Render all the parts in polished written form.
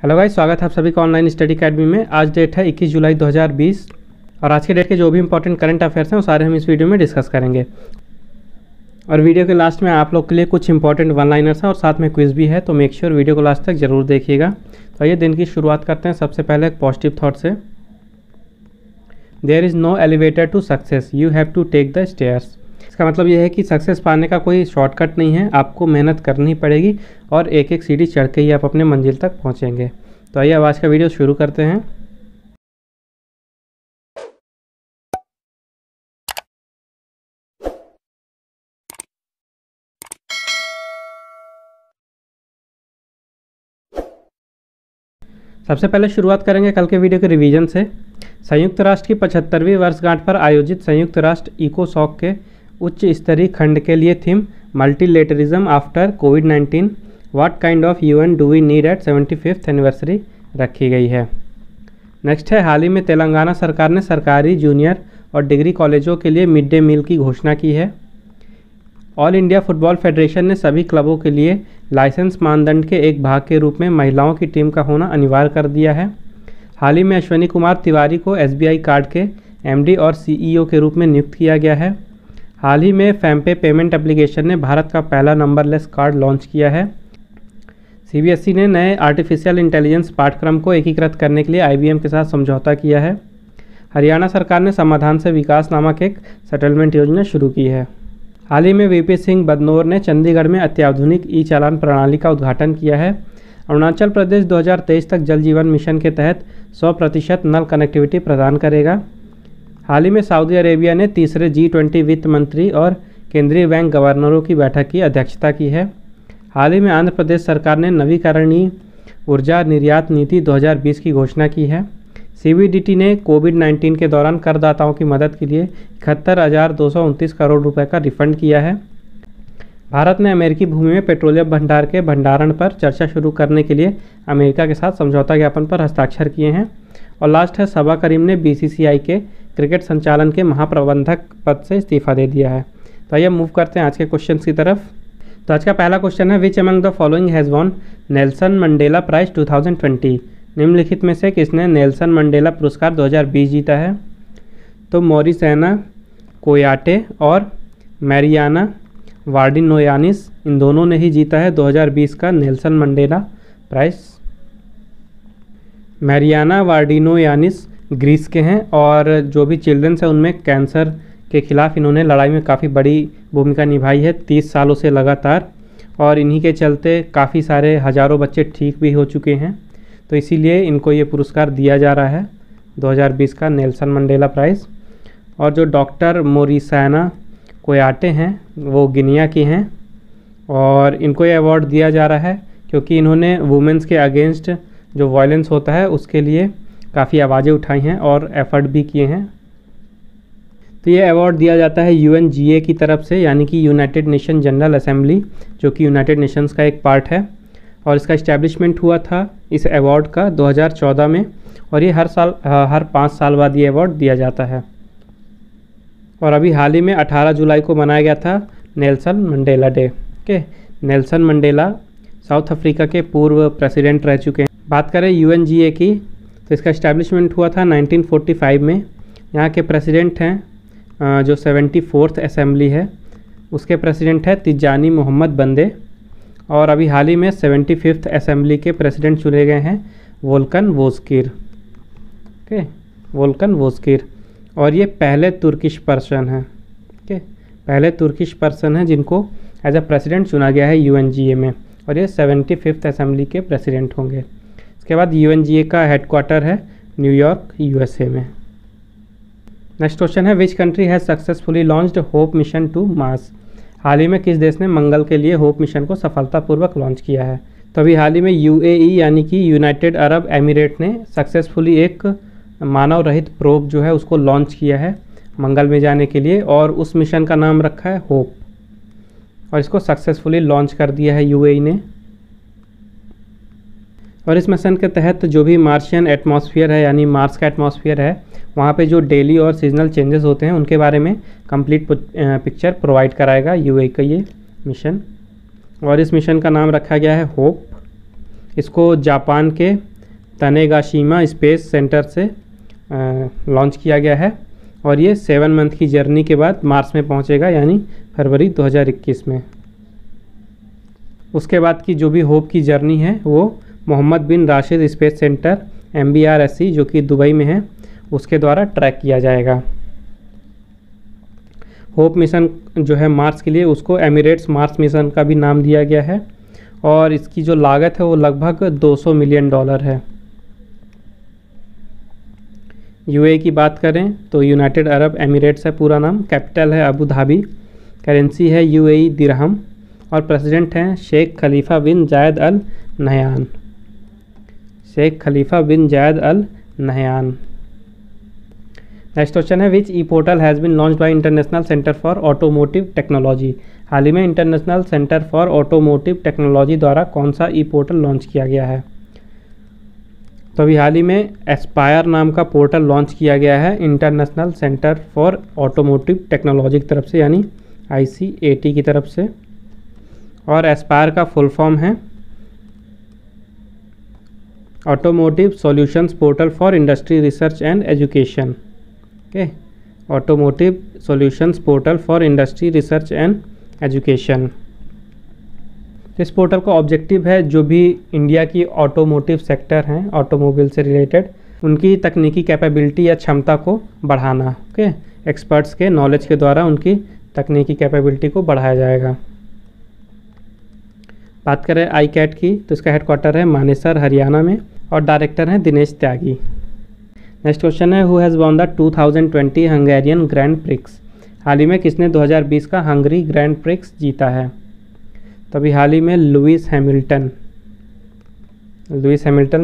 Hello guys, स्वागत है आप सभी का ऑनलाइन स्टडी अकेडमी में। आज डेट है 21 जुलाई 2020 और आज के डेट के जो भी इंपॉर्टेंट करंट अफेयर्स हैं वो सारे हम इस वीडियो में डिस्कस करेंगे। और वीडियो के लास्ट में आप लोग के लिए कुछ इंपॉर्टेंट वन लाइनर्स हैं और साथ में क्विज भी है, तो मेक श्योर वीडियो को लास्ट तक जरूर देखिएगा। तो आइए दिन की शुरुआत करते हैं। सबसे पहले एक पॉजिटिव थॉट से, there is no elevator to success, you have to take the stairs. इसका मतलब यह है कि सक्सेस पाने का कोई शॉर्टकट नहीं है, आपको मेहनत करनी पड़ेगी और एक एक सीढ़ी चढ़ के ही आप अपने मंजिल तक पहुंचेंगे। तो आइए अब आज का वीडियो शुरू करते हैं। सबसे पहले शुरुआत करेंगे कल के वीडियो के रिवीजन से। संयुक्त राष्ट्र की 75वीं वर्षगांठ पर आयोजित संयुक्त राष्ट्र इकोसॉक के उच्च स्तरीय खंड के लिए थीम मल्टीलेटरिज्म आफ्टर कोविड-19 what kind of UN do we need at 75th anniversary रखी गई है। नेक्स्ट है, हाल ही में तेलंगाना सरकार ने सरकारी जूनियर और डिग्री कॉलेजों के लिए मिड डे मील की घोषणा की है। ऑल इंडिया फुटबॉल फेडरेशन ने सभी क्लबों के लिए लाइसेंस मानदंड के एक भाग के रूप में महिलाओं की टीम का होना अनिवार्य कर दिया है। हाल ही में अश्विनी कुमार तिवारी को एसबीआई कार्ड के एमडी और सीईओ के रूप में नियुक्त किया गया है। हाल ही में फैमपे पेमेंट एप्लीकेशन ने भारत का पहला नंबरलेस कार्ड लॉन्च किया है। सीबीएसई ने नए आर्टिफिशियल इंटेलिजेंस पाठ्यक्रम को एकीकृत करने के लिए आईबीएम के साथ समझौता किया है। हरियाणा सरकार ने समाधान से विकास नामक एक सेटलमेंट योजना शुरू की है। हाल ही में वीपी सिंह बदनौर ने चंडीगढ़ में अत्याधुनिक ई चालान प्रणाली का उद्घाटन किया है। अरुणाचल प्रदेश 2023 तक जल जीवन मिशन के तहत 100% नल कनेक्टिविटी प्रदान करेगा। हाल ही में सऊदी अरेबिया ने तीसरे G20 वित्त मंत्री और केंद्रीय बैंक गवर्नरों की बैठक की अध्यक्षता की है। हाल ही में आंध्र प्रदेश सरकार ने नवीकरणीय ऊर्जा निर्यात नीति 2020 की घोषणा की है। सीबीडीटी ने कोविड-19 के दौरान करदाताओं की मदद के लिए 71,229 करोड़ रुपए का रिफंड किया है। भारत ने अमेरिकी भूमि में पेट्रोलियम भंडार के भंडारण पर चर्चा शुरू करने के लिए अमेरिका के साथ समझौता ज्ञापन पर हस्ताक्षर किए हैं। और लास्ट है, सबा करीम ने बीसीसीआई के क्रिकेट संचालन के महाप्रबंधक पद से इस्तीफा दे दिया है। तो आइए मूव करते हैं आज के क्वेश्चन की तरफ। तो आज का पहला क्वेश्चन है, which among the following has won Nelson Mandela prize 2020। निम्नलिखित में से किसने नेल्सन मंडेला पुरस्कार 2020 जीता है? तो मॉरिसैना कोयाटे और मैरियाना वार्डिनोयानिस, इन दोनों ने ही जीता है 2020 का Nelson Mandela prize. Mariana Vardinoyannis Greece के हैं और जो भी चिल्ड्रंस हैं उनमें कैंसर के खिलाफ इन्होंने लड़ाई में काफ़ी बड़ी भूमिका निभाई है 30 सालों से लगातार, और इन्हीं के चलते काफ़ी सारे हज़ारों बच्चे ठीक भी हो चुके हैं। तो इसीलिए इनको ये पुरस्कार दिया जा रहा है 2020 का नेल्सन मंडेला प्राइज़। और जो डॉक्टर मोरिसैना कोयाटे हैं वो गिनिया की हैं और इनको ये अवार्ड दिया जा रहा है क्योंकि इन्होंने वुमेंस के अगेंस्ट जो वायलेंस होता है उसके लिए काफ़ी आवाज़ें उठाई हैं और एफर्ट भी किए हैं। तो ये अवार्ड दिया जाता है यूएनजीए की तरफ से, यानी कि यूनाइटेड नेशन जनरल असेंबली, जो कि यूनाइटेड नेशंस का एक पार्ट है। और इसका इस्टेब्लिशमेंट हुआ था इस अवार्ड का 2014 में, और ये हर 5 साल बाद ये अवार्ड दिया जाता है। और अभी हाल ही में 18 जुलाई को मनाया गया था Nelson Mandela day. Nelson Mandela south Africa के पूर्व प्रेसिडेंट रह चुके हैं। बात करें यूएनजीए की, तो इसका इस्टेब्लिशमेंट हुआ था 1945 में। यहाँ के प्रेसिडेंट हैं जो 74th असेंबली है उसके प्रेसिडेंट है तिजानी मोहम्मद बंदे, और अभी हाल ही में 75th असेंबली के प्रेसिडेंट चुने गए हैं वोल्कन वोस्किर। वोल्कन वोस्किर, और ये पहले तुर्किश पर्सन हैं। पहले तुर्किश पर्सन हैं जिनको एज अ प्रेसिडेंट चुना गया है यूएनजीए में, और ये 75th असेंबली के प्रेसिडेंट होंगे। इसके बाद यूएनजीए का हेडक्वार्टर है न्यूयॉर्क यूएसए में। नेक्स्ट क्वेश्चन है, which country has successfully launched hope mission to Mars. हाल ही में किस देश ने मंगल के लिए होप मिशन को सफलतापूर्वक लॉन्च किया है? तो अभी हाल ही में यूएई यानी कि यूनाइटेड अरब एमिरेट ने सक्सेसफुली एक मानव रहित प्रोब जो है उसको लॉन्च किया है मंगल में जाने के लिए, और उस मिशन का नाम रखा है होप, और इसको सक्सेसफुली लॉन्च कर दिया है यूएई ने। और इस मिशन के तहत जो भी मार्शियन एटमॉस्फेयर है, यानी मार्स का एटमॉस्फेयर है, वहाँ पे जो डेली और सीजनल चेंजेस होते हैं उनके बारे में कंप्लीट पिक्चर प्रोवाइड कराएगा यूएई का ये मिशन। और इस मिशन का नाम रखा गया है होप। इसको जापान के तनेगाशिमा स्पेस सेंटर से लॉन्च किया गया है और ये 7 मंथ की जर्नी के बाद मार्स में पहुंचेगा, यानी फरवरी 2021 में। उसके बाद की जो भी होप की जर्नी है वो मोहम्मद बिन राशिद स्पेस सेंटर MBRSC जो कि दुबई में है उसके द्वारा ट्रैक किया जाएगा। होप मिशन जो है मार्स के लिए, उसको एमिरेट्स मार्स मिशन का भी नाम दिया गया है और इसकी जो लागत है वो लगभग $200 मिलियन है। UAE की बात करें तो यूनाइटेड अरब एमिरेट्स है पूरा नाम, कैपिटल है अबू धाबी, करेंसी है UAE दिरहम और प्रेसिडेंट हैं शेख खलीफा बिन जायद अल नहयान। शेख खलीफा बिन जायद अल नहयान। नेक्स्ट क्वेश्चन है which e portal has been launched by International Centre for Automotive Technology. हाल ही में International Centre for Automotive Technology द्वारा कौन सा ई पोर्टल लॉन्च किया गया है? तो अभी हाल ही में एस्पायर नाम का पोर्टल लॉन्च किया गया है international Centre for Automotive technology की तरफ से, यानी ICAT की तरफ से। और एस्पायर का फुल फॉर्म है automotive solutions portal for industry research and education. Okay, automotive solutions portal for industry research and education. इस पोर्टल का ऑब्जेक्टिव है जो भी इंडिया की ऑटोमोटिव सेक्टर हैं, ऑटोमोबाइल से रिलेटेड, उनकी तकनीकी कैपेबिलिटी या क्षमता को बढ़ाना। ओके, एक्सपर्ट्स के नॉलेज के द्वारा उनकी तकनीकी कैपेबिलिटी को बढ़ाया जाएगा। बात करें ICAT की तो इसका हेडक्वार्टर है मानेसर हरियाणा में और डायरेक्टर हैं दिनेश त्यागी। नेक्स्ट क्वेश्चन है who has won the 2020 Hungarian Grand Prix. हाल ही में किसने 2020 का हंगरी ग्रैंड प्रिक्स जीता है? तो अभी हाल ही में लुइस हैमिल्टन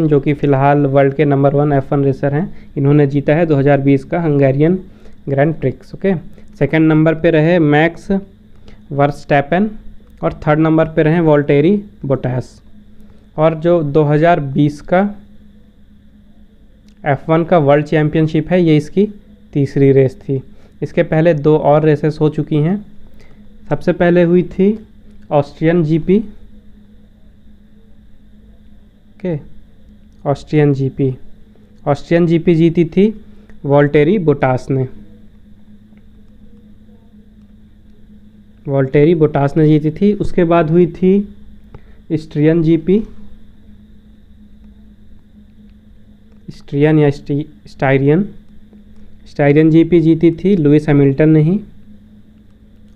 जो कि फ़िलहाल वर्ल्ड के नंबर 1 F1 रेसर हैं, इन्होंने जीता है 2020 का Hungarian Grand prix. Okay, second number पे रहे मैक्स वर्स्टैपेन और थर्ड नंबर पे रहे वॉल्टेरी बोटास। और जो 2020 का F1 का वर्ल्ड चैम्पियनशिप है, ये इसकी तीसरी रेस थी। इसके पहले 2 और रेसेस हो चुकी हैं। सबसे पहले हुई थी Austrian GP। Okay, Austrian GP जीती थी वॉल्टेरी बोटास ने जीती थी। उसके बाद हुई थी स्ट्रियन GP जीती थी लुइस हैमिल्टन ने ही।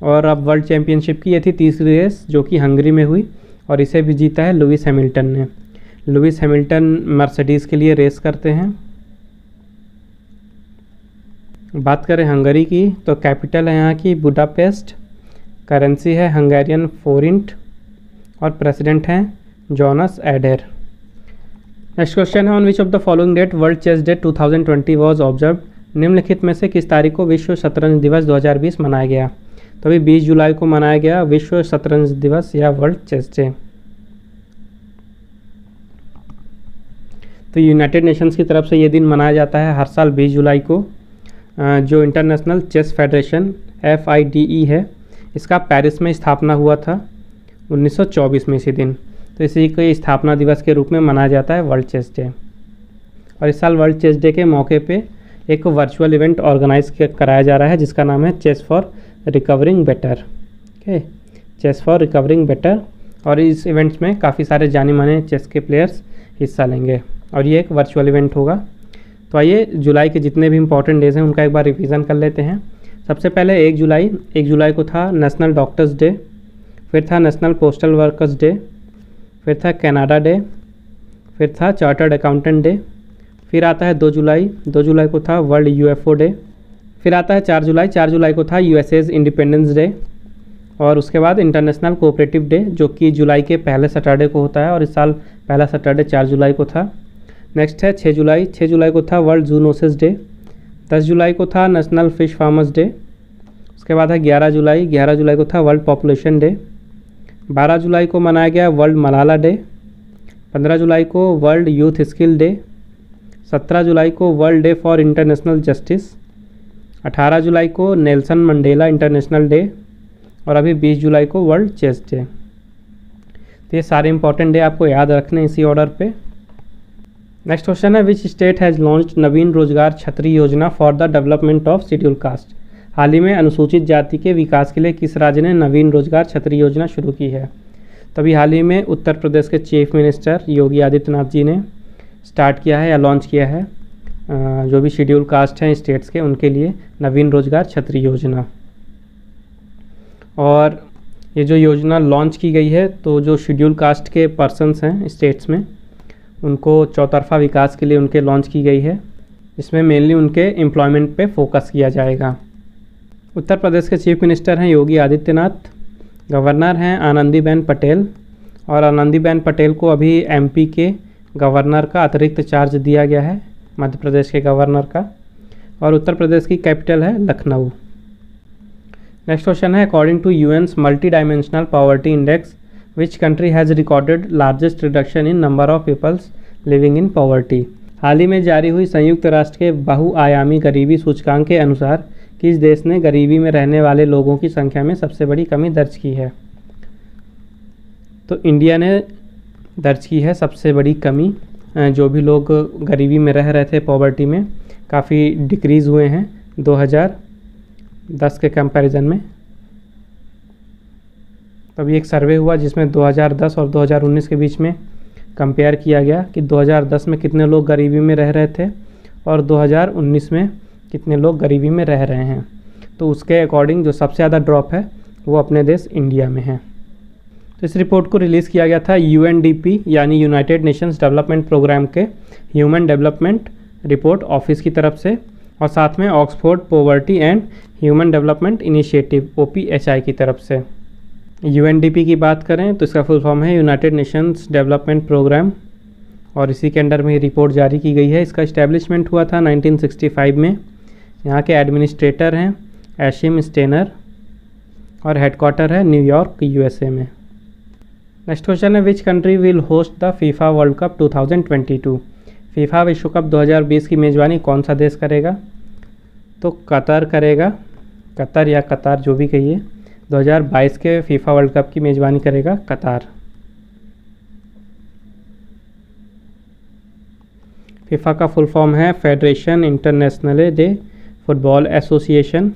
और अब वर्ल्ड चैम्पियनशिप की ये थी तीसरी रेस जो कि हंगरी में हुई और इसे भी जीता है लुइस हैमिल्टन ने। लुइस हैमिल्टन मर्सिडीज़ के लिए रेस करते हैं। बात करें हंगरी की तो कैपिटल है यहाँ की बुडापेस्ट, करेंसी है हंगेरियन फोरिंट और प्रेसिडेंट हैं जोनास एडेर। नेक्स्ट क्वेश्चन है on which of the following date world chess day 2020 was observe. निम्नलिखित में से किस तारीख को विश्व शतरंज दिवस 2020 मनाया गया? तो अभी 20 जुलाई को मनाया गया विश्व शतरंज दिवस या वर्ल्ड चेस डे। तो यूनाइटेड नेशंस की तरफ से ये दिन मनाया जाता है हर साल 20 जुलाई को। जो इंटरनेशनल चेस फेडरेशन FIDE है, इसका पेरिस में स्थापना हुआ था 1924 में इसी दिन। तो इसी को स्थापना दिवस के रूप में मनाया जाता है वर्ल्ड चेस डे। और इस साल वर्ल्ड चेस डे के मौके पे एक वर्चुअल इवेंट ऑर्गेनाइज कराया जा रहा है जिसका नाम है chess for recovering better. Okay, chess for recovering better. और इस इवेंट्स में काफ़ी सारे जाने माने चेस के प्लेयर्स हिस्सा लेंगे और ये एक वर्चुअल इवेंट होगा। तो आइए जुलाई के जितने भी इंपॉर्टेंट डेज हैं उनका एक बार रिवीजन कर लेते हैं। सबसे पहले 1 जुलाई को था नेशनल डॉक्टर्स डे, फिर था नेशनल पोस्टल वर्कर्स डे, फिर था कनाडा डे, फिर था चार्टर्ड अकाउंटेंट डे, फिर आता है 2 जुलाई को था वर्ल्ड UFO डे, फिर आता है 4 जुलाई को था USA's इंडिपेंडेंस डे, और उसके बाद इंटरनेशनल कोऑपरेटिव डे जो कि जुलाई के पहले सैटरडे को होता है और इस साल पहला सैटरडे 4 जुलाई को था। नेक्स्ट है 6 जुलाई को था वर्ल्ड जूनोसिस डे, 10 जुलाई को था नेशनल फिश फार्मर्स डे, उसके बाद है 11 जुलाई को था वर्ल्ड पॉपुलेशन डे, 12 जुलाई को मनाया गया वर्ल्ड मलाला डे, 15 जुलाई को वर्ल्ड यूथ स्किल डे, 17 जुलाई को world day for international justice, 18 जुलाई को नेल्सन मंडेला इंटरनेशनल डे और अभी 20 जुलाई को वर्ल्ड चेस डे। तो ये सारे इंपॉर्टेंट डे आपको याद रखने इसी ऑर्डर पे। नेक्स्ट क्वेश्चन है which state has launched Naveen Rozgar Chhatri Yojana for the development of schedule caste. हाल ही में अनुसूचित जाति के विकास के लिए किस राज्य ने नवीन रोजगार छतरी योजना शुरू की है। तभी हाल ही में उत्तर प्रदेश के चीफ मिनिस्टर योगी आदित्यनाथ जी ने स्टार्ट किया है या लॉन्च किया है जो भी शेड्यूल कास्ट हैं स्टेट्स के उनके लिए नवीन रोजगार छतरी योजना। और ये जो योजना लॉन्च की गई है तो जो शेड्यूल कास्ट के पर्सन्स हैं स्टेट्स में उनको चौतरफा विकास के लिए उनके लॉन्च की गई है। इसमें मेनली उनके एम्प्लॉयमेंट पे फोकस किया जाएगा। उत्तर प्रदेश के चीफ मिनिस्टर हैं योगी आदित्यनाथ, गवर्नर हैं आनंदीबेन पटेल और आनंदीबेन पटेल को अभी एमपी के गवर्नर का अतिरिक्त चार्ज दिया गया है, मध्य प्रदेश के गवर्नर का, और उत्तर प्रदेश की कैपिटल है लखनऊ। नेक्स्ट क्वेश्चन है according to UN's multi dimensional poverty index which country has recorded largest reduction in number of peoples living in poverty. हाल ही में जारी हुई संयुक्त राष्ट्र के बहुआयामी गरीबी सूचकांक के अनुसार किस देश ने गरीबी में रहने वाले लोगों की संख्या में सबसे बड़ी कमी दर्ज की है। तो इंडिया ने दर्ज की है सबसे बड़ी कमी। जो भी लोग गरीबी में रह रहे थे पॉवर्टी में काफ़ी डिक्रीज़ हुए हैं 2010 के कंपैरिजन में। तभी एक सर्वे हुआ जिसमें 2010 और 2019 के बीच में कंपेयर किया गया कि 2010 में कितने लोग गरीबी में रह रहे थे और 2019 में कितने लोग गरीबी में रह रहे हैं। तो उसके अकॉर्डिंग जो सबसे ज़्यादा ड्रॉप है वो अपने देश इंडिया में है। तो इस रिपोर्ट को रिलीज़ किया गया था यूएनडीपी यानी यूनाइटेड नेशंस डेवलपमेंट प्रोग्राम के ह्यूमन डेवलपमेंट रिपोर्ट ऑफिस की तरफ से और साथ में Oxford poverty and human development initiative OPHI की तरफ से। यूएनडीपी की बात करें तो इसका फुल फॉर्म है यूनाइटेड नेशंस डेवलपमेंट प्रोग्राम और इसी के अंडर में रिपोर्ट जारी की गई है। इसका इस्टेब्लिशमेंट हुआ था 1965 में। यहाँ के एडमिनिस्ट्रेटर हैं एशिम स्टेनर और हेडक्वार्टर है न्यूयॉर्क USA में। नेक्स्ट क्वेश्चन है which country will host the FIFA world cup 2022। FIFA विश्व कप 2020 की मेज़बानी कौन सा देश करेगा। तो कतर करेगा, कतर या कतार जो भी कहिए। 2022 के फीफा वर्ल्ड कप की मेज़बानी करेगा कतार। फीफा का फुल फॉर्म है federation international day football association.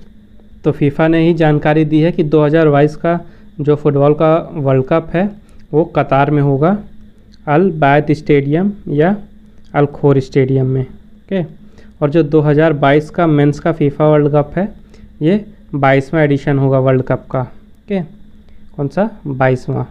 तो फीफा ने ही जानकारी दी है कि 2022 का जो फुटबॉल का वर्ल्ड कप है वो कतार में होगा, अल बैत स्टेडियम या अल खोर स्टेडियम में। ओके, और जो 2022 का मेंस का फीफा वर्ल्ड कप है ये 22वां एडिशन होगा वर्ल्ड कप का। ओके, कौन सा 22वां।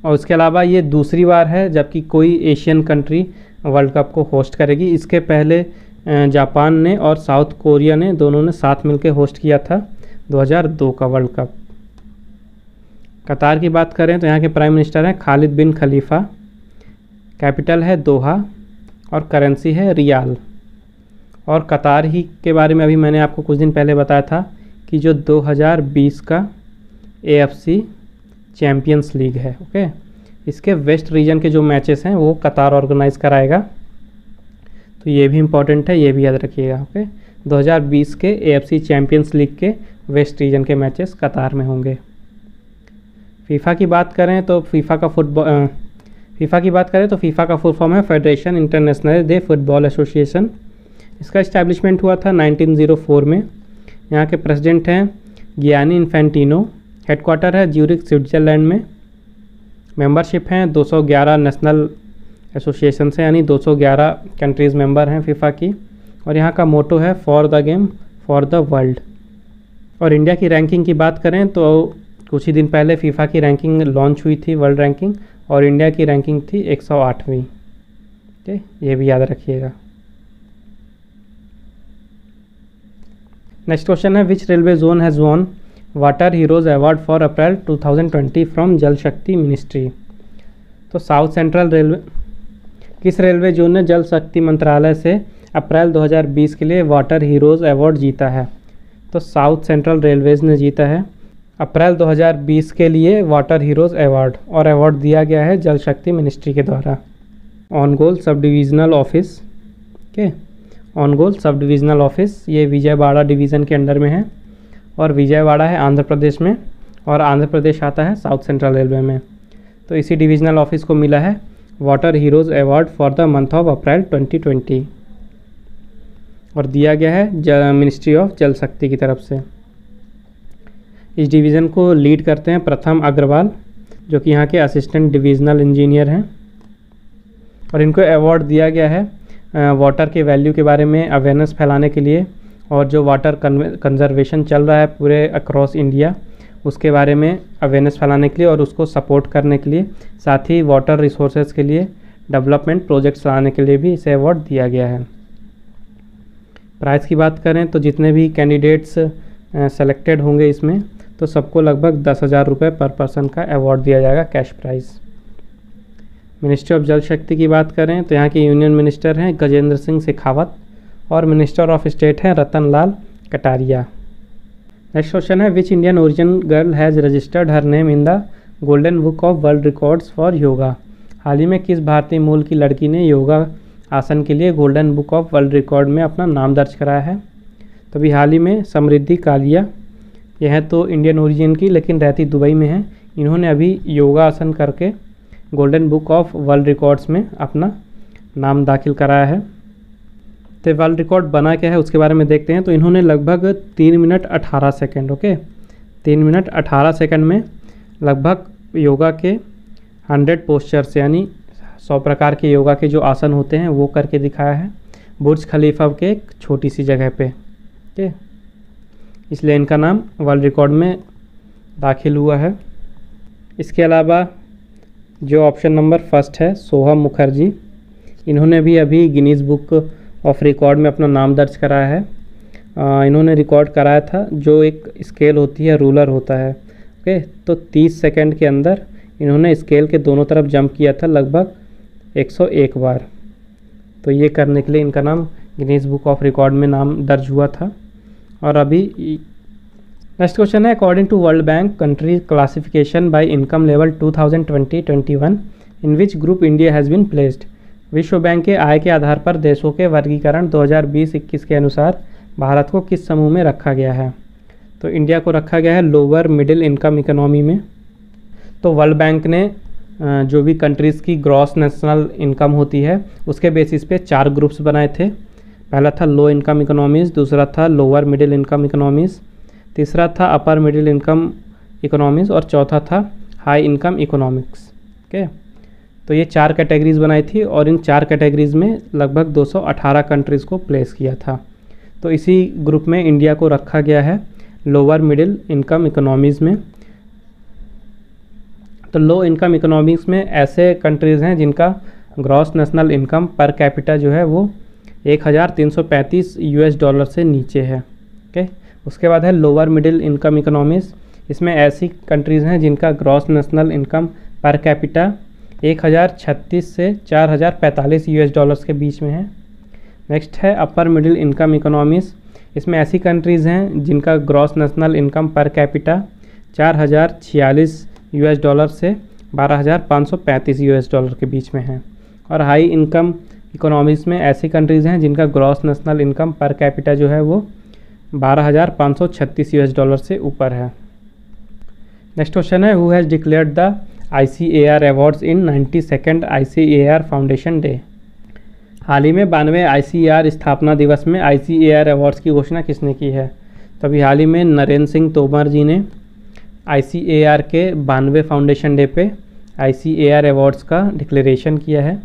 और उसके अलावा ये दूसरी बार है जबकि कोई एशियन कंट्री वर्ल्ड कप को होस्ट करेगी। इसके पहले जापान ने और साउथ कोरिया ने दोनों ने साथ मिलकर होस्ट किया था 2002 का वर्ल्ड कप। कतार की बात करें तो यहाँ के प्राइम मिनिस्टर हैं खालिद बिन खलीफा, कैपिटल है दोहा और करेंसी है रियाल। और कतार ही के बारे में अभी मैंने आपको कुछ दिन पहले बताया था कि जो 2020 का AFC चैम्पियंस लीग है, ओके, इसके वेस्ट रीजन के जो मैचेस हैं वो कतार ऑर्गेनाइज कराएगा। तो ये भी इम्पॉर्टेंट है, ये भी याद रखिएगा। ओके, 2020 के AFC चैम्पियंस लीग के वेस्ट रीजन के मैचेस कतार में होंगे। फीफा की बात करें तो फीफा का फुल फॉर्म है federation international day football association. इसका इस्टेब्लिशमेंट हुआ था 1904 में। यहाँ के प्रेसिडेंट हैं गियानी इन्फेंटिनो, हेडक्वार्टर है ज्यूरिख स्विट्ज़रलैंड में। मेंबरशिप हैं 211 नेशनल एसोसिएशन से, यानी 211 कंट्रीज़ मेंबर हैं फीफा की। और यहाँ का मोटो है for the game for the world. और इंडिया की रैंकिंग की बात करें तो कुछ ही दिन पहले फीफा की रैंकिंग लॉन्च हुई थी, वर्ल्ड रैंकिंग, और इंडिया की रैंकिंग थी 108वीं। ओके, ये भी याद रखिएगा। नेक्स्ट क्वेश्चन है विच railway zone has won water heroes award for April 2020 from जल शक्ति मिनिस्ट्री। तो साउथ सेंट्रल रेलवे, किस रेलवे जोन ने जल शक्ति मंत्रालय से अप्रैल 2020 के लिए वाटर हीरोज़ अवार्ड जीता है। तो साउथ सेंट्रल रेलवेज़ ने जीता है अप्रैल 2020 के लिए वाटर हीरोज़ अवार्ड, और अवार्ड दिया गया है जल शक्ति मिनिस्ट्री के द्वारा। ऑनगोल sub divisional office, okay, ऑनगोल sub divisional office ये विजयवाड़ा डिवीज़न के अंडर में है, और विजयवाड़ा है आंध्र प्रदेश में, और आंध्र प्रदेश आता है साउथ सेंट्रल रेलवे में। तो इसी डिविजनल ऑफिस को मिला है water heroes award for the month of April 2020 और दिया गया है मिनिस्ट्री ऑफ जल शक्ति की तरफ से। इस डिवीज़न को लीड करते हैं प्रथम अग्रवाल, जो कि यहाँ के असिस्टेंट डिविजनल इंजीनियर हैं, और इनको अवार्ड दिया गया है वाटर के वैल्यू के बारे में अवेयरनेस फैलाने के लिए, और जो वाटर कंजर्वेशन चल रहा है पूरे अक्रॉस इंडिया उसके बारे में अवेयरनेस फैलाने के लिए और उसको सपोर्ट करने के लिए, साथ ही वाटर रिसोर्सेज के लिए डेवलपमेंट प्रोजेक्ट्स लाने के लिए भी इसे अवार्ड दिया गया है। प्राइस की बात करें तो जितने भी कैंडिडेट्स सेलेक्टेड होंगे इसमें, तो सबको लगभग 10,000 रुपये पर पर्सन का अवार्ड दिया जाएगा कैश प्राइज़। मिनिस्ट्री ऑफ जल शक्ति की बात करें तो यहाँ के यूनियन मिनिस्टर हैं गजेंद्र सिंह शेखावत और मिनिस्टर ऑफ स्टेट हैं रतन लाल कटारिया। नेक्स्ट क्वेश्चन है, which Indian origin girl has registered her name in the golden book of world records for yoga. हाल ही में किस भारतीय मूल की लड़की ने योगा आसन के लिए golden book of world record में अपना नाम दर्ज कराया है? तो अभी हाल ही में समृद्धि कालिया, यह है तो इंडियन ओरिजिन की लेकिन रहती दुबई में है, इन्होंने अभी योगा आसन करके golden book of world records में अपना नाम दाखिल कराया है। तो वर्ल्ड रिकॉर्ड बना क्या है उसके बारे में देखते हैं। तो इन्होंने लगभग 3 मिनट 18 सेकंड 3 मिनट 18 सेकंड में लगभग योगा के 100 पोस्चर्स यानी 100 प्रकार के योगा के जो आसन होते हैं वो करके दिखाया है बुर्ज खलीफा के एक छोटी सी जगह पे। ठीक, इसलिए इनका नाम वर्ल्ड रिकॉर्ड में दाखिल हुआ है। इसके अलावा जो ऑप्शन नंबर फर्स्ट है सोहम मुखर्जी, इन्होंने भी अभी गिनीज बुक ऑफ रिकॉर्ड में अपना नाम दर्ज कराया है। इन्होंने रिकॉर्ड कराया था जो एक स्केल होती है, रूलर होता है। ओके, तो 30 सेकंड के अंदर इन्होंने स्केल के दोनों तरफ जंप किया था लगभग 101 बार। तो ये करने के लिए इनका नाम गिनीज बुक ऑफ रिकॉर्ड में नाम दर्ज हुआ था। और अभी नेक्स्ट क्वेश्चन है, according to world bank country classification by income level 2020-21 in which group India has been placed. विश्व बैंक के आय के आधार पर देशों के वर्गीकरण 2020-21 के अनुसार भारत को किस समूह में रखा गया है? तो इंडिया को रखा गया है लोअर मिडिल इनकम इकोनॉमी में। तो वर्ल्ड बैंक ने जो भी कंट्रीज़ की ग्रॉस नेशनल इनकम होती है उसके बेसिस पे 4 ग्रुप्स बनाए थे। पहला था लो इनकम इकोनॉमीज़, दूसरा था लोअर मिडिल इनकम इकोनॉमीज़, तीसरा था अपर मिडिल इनकम इकोनॉमीज़ और चौथा था हाई इनकम इकोनॉमिक्स। ओके, तो ये 4 कैटेगरीज बनाई थी और इन 4 कैटेगरीज में लगभग 218 कंट्रीज़ को प्लेस किया था। तो इसी ग्रुप में इंडिया को रखा गया है लोअर मिडिल इनकम इकोनॉमीज़ में। तो लो इनकम इकोनॉमिक्स में ऐसे कंट्रीज़ हैं जिनका gross national income per capita जो है वो 1335 यूएस डॉलर से नीचे है। ओके, उसके बाद है लोअर मिडिल इनकम इकोनॉमीज़। इसमें ऐसी कंट्रीज़ हैं जिनका gross national income per capita 1036 से 4045 यूएस डॉलर्स के बीच में है। नेक्स्ट है अपर मिडिल इनकम इकोनॉमीज़। इसमें ऐसी कंट्रीज़ हैं जिनका gross national income per capita 4046 US dollar से 12535 यूएस डॉलर के बीच में है। और हाई इनकम इकोनॉमीज़ में ऐसी कंट्रीज़ हैं जिनका gross national income per capita जो है वो 12536 यूएस डॉलर से ऊपर है। नेक्स्ट क्वेश्चन है, who has declared the ICAR awards in 92nd ICAR foundation day. हाल ही में 92वें ICAR स्थापना दिवस में ICAR अवार्ड्स की घोषणा किसने की है? तो अभी हाल ही में नरेंद्र सिंह तोमर जी ने ICAR के 92वें फाउंडेशन डे पे ICAR अवार्ड्स का डिक्लेरेशन किया है।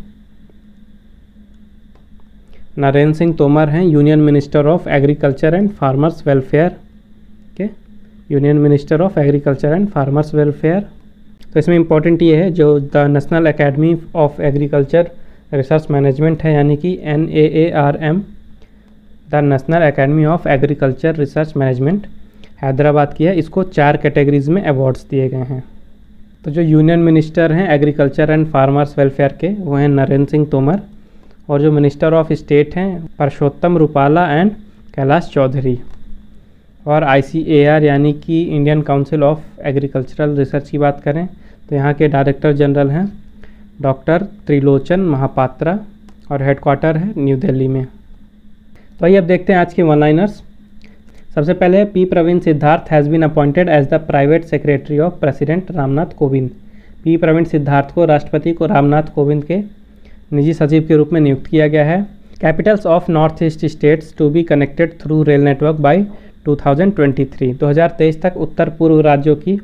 नरेंद्र सिंह तोमर हैं union minister of agriculture and farmers welfare के, union minister of agriculture and farmers welfare. तो इसमें इम्पॉर्टेंट ये है जो the national academy of agriculture research management है यानी कि NAARM, the national academy of agriculture research management Hyderabad की है। इसको 4 कैटेगरीज में अवार्ड्स दिए गए हैं। तो जो यूनियन मिनिस्टर हैं एग्रीकल्चर एंड फार्मर्स वेलफेयर के वो हैं नरेंद्र सिंह तोमर, और जो मिनिस्टर ऑफ स्टेट हैं परषोत्तम रुपाला एंड कैलाश चौधरी। और ICAR यानी कि Indian council of agricultural research की बात करें तो यहाँ के डायरेक्टर जनरल हैं डॉक्टर त्रिलोचन महापात्रा और हेडक्वार्टर है न्यू दिल्ली में। तो आइए अब देखते हैं आज के वन लाइनर्स। सबसे पहले P. Praveen Siddharth has been appointed as the private secretary of president Ramnath Kovind. P Praveen Siddharth को राष्ट्रपति को रामनाथ कोविंद के निजी सचिव के रूप में नियुक्त किया गया है। Capitals of north east states to be connected through rail network by 2023। 2023 तक उत्तर पूर्व राज्यों की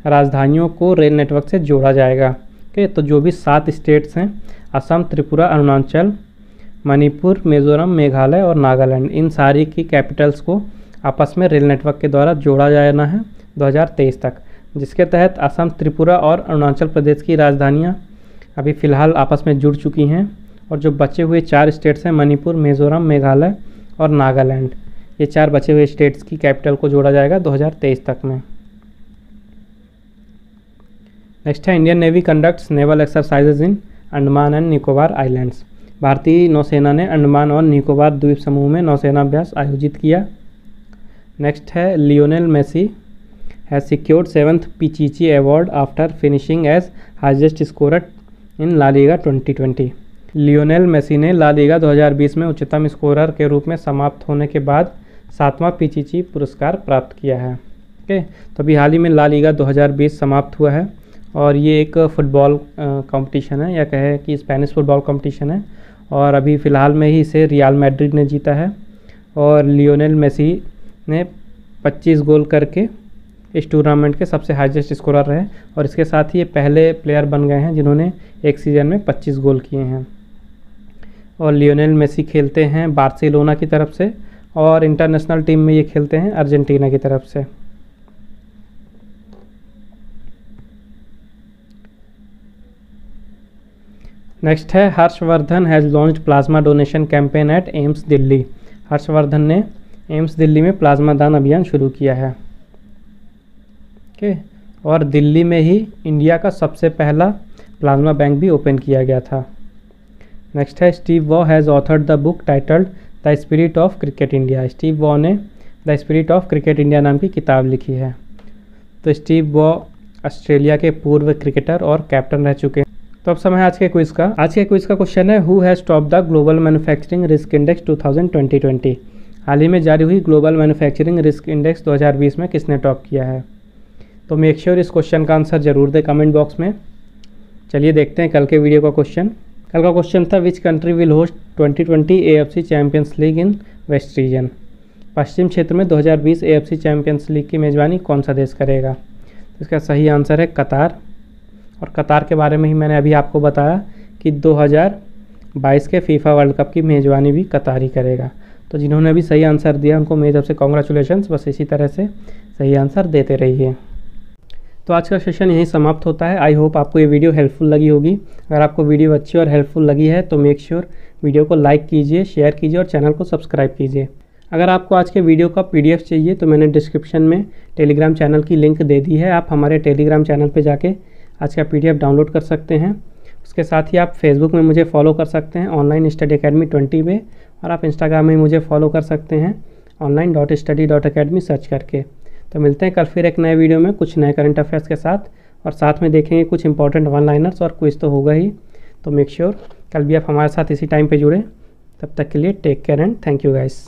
राजधानियों को रेल नेटवर्क से जोड़ा जाएगा। ओके, तो जो भी 7 स्टेट्स हैं, असम, त्रिपुरा, अरुणाचल, मणिपुर, मिजोरम, मेघालय और नागालैंड, इन सारी की कैपिटल्स को आपस में रेल नेटवर्क के द्वारा जोड़ा जाना है 2023 तक, जिसके तहत असम, त्रिपुरा और अरुणाचल प्रदेश की राजधानियां अभी फ़िलहाल आपस में जुड़ चुकी हैं। और जो बचे हुए 4 स्टेट्स हैं, मणिपुर, मिजोरम, मेघालय और नागालैंड, ये 4 बचे हुए स्टेट्स की कैपिटल को जोड़ा जाएगा 2023 तक में। नेक्स्ट है Indian navy conducts naval exercises in Andaman and Nicobar islands. भारतीय नौसेना ने अंडमान और निकोबार द्वीप समूह में नौसेना अभ्यास आयोजित किया। नेक्स्ट है Lionel Messi has secured 7th Pichichi award after finishing as highest scorer in La Liga 2020। Lionel Messi ने ला लीगा 2020 में उच्चतम स्कोरर के रूप में समाप्त होने के बाद 7वां पिचिची पुरस्कार प्राप्त किया है। ओके, तो अभी हाल ही में ला लीगा 2020 समाप्त हुआ है और ये एक फ़ुटबॉल कंपटीशन है, या कहे कि स्पेनिश फुटबॉल कंपटीशन है, और अभी फ़िलहाल में ही इसे रियल मैड्रिड ने जीता है। और लियोनेल मेसी ने 25 गोल करके इस टूर्नामेंट के सबसे हाईएस्ट स्कोरर रहे, और इसके साथ ही ये पहले प्लेयर बन गए हैं जिन्होंने एक सीज़न में 25 गोल किए हैं। और लियोनेल मेसी खेलते हैं बार्सिलोना की तरफ से, और इंटरनेशनल टीम में ये खेलते हैं अर्जेंटीना की तरफ से। नेक्स्ट है Harshvardhan has launched plasma donation campaign at AIIMS Delhi. Harshvardhan ने एम्स दिल्ली में प्लाज्मा दान अभियान शुरू किया है। ओके, और दिल्ली में ही इंडिया का सबसे पहला प्लाज्मा बैंक भी ओपन किया गया था। नेक्स्ट है Steve Waugh has authored the book titled the spirit of cricket India. Steve Waugh ने the spirit of cricket India नाम की किताब लिखी है। तो स्टीव वॉ ऑस्ट्रेलिया के पूर्व क्रिकेटर और कैप्टन रह चुके हैं। तो अब समय है आज के क्विज का। आज के क्विज का क्वेश्चन है who has top the global manufacturing risk index 2020। हाल ही में जारी हुई ग्लोबल मैन्युफैक्चरिंग रिस्क इंडेक्स 2020 में किसने टॉप किया है? तो मेक श्योर इस क्वेश्चन का आंसर जरूर दें कमेंट बॉक्स में। चलिए देखते हैं कल के वीडियो का क्वेश्चन। कल का क्वेश्चन था which country will host 2020 AFC Champions League in west region. पश्चिम क्षेत्र में 2020 AFC चैंपियंस लीग की मेज़बानी कौन सा देश करेगा? तो इसका सही आंसर है कतार। और कतार के बारे में ही मैंने अभी आपको बताया कि 2022 के फीफा वर्ल्ड कप की मेज़बानी भी कतार ही करेगा। तो जिन्होंने अभी सही आंसर दिया उनको मेरी तरफ से कॉन्ग्रेचुलेशंस। बस इसी तरह से सही आंसर देते रहिए। तो आज का सेशन यहीं समाप्त होता है। आई होप आपको ये वीडियो हेल्पफुल लगी होगी। अगर आपको वीडियो अच्छी और हेल्पफुल लगी है तो मेक श्योर वीडियो को लाइक कीजिए, शेयर कीजिए और चैनल को सब्सक्राइब कीजिए। अगर आपको आज के वीडियो का PDF चाहिए तो मैंने डिस्क्रिप्शन में टेलीग्राम चैनल की लिंक दे दी है। आप हमारे टेलीग्राम चैनल पर जाके आज का PDF डाउनलोड कर सकते हैं। उसके साथ ही आप फेसबुक में मुझे फॉलो कर सकते हैं ऑनलाइन स्टडी अकेडमी 20 में, और आप इंस्टाग्राम में मुझे फॉलो कर सकते हैं online.study.academy सर्च करके। तो मिलते हैं कल फिर एक नए वीडियो में कुछ नए करंट अफेयर्स के साथ, और साथ में देखेंगे कुछ इंपॉर्टेंट वन लाइनर्स और क्विज तो होगा ही। तो मेक श्योर कल भी आप हमारे साथ इसी टाइम पे जुड़े। तब तक के लिए take care and thank you guys.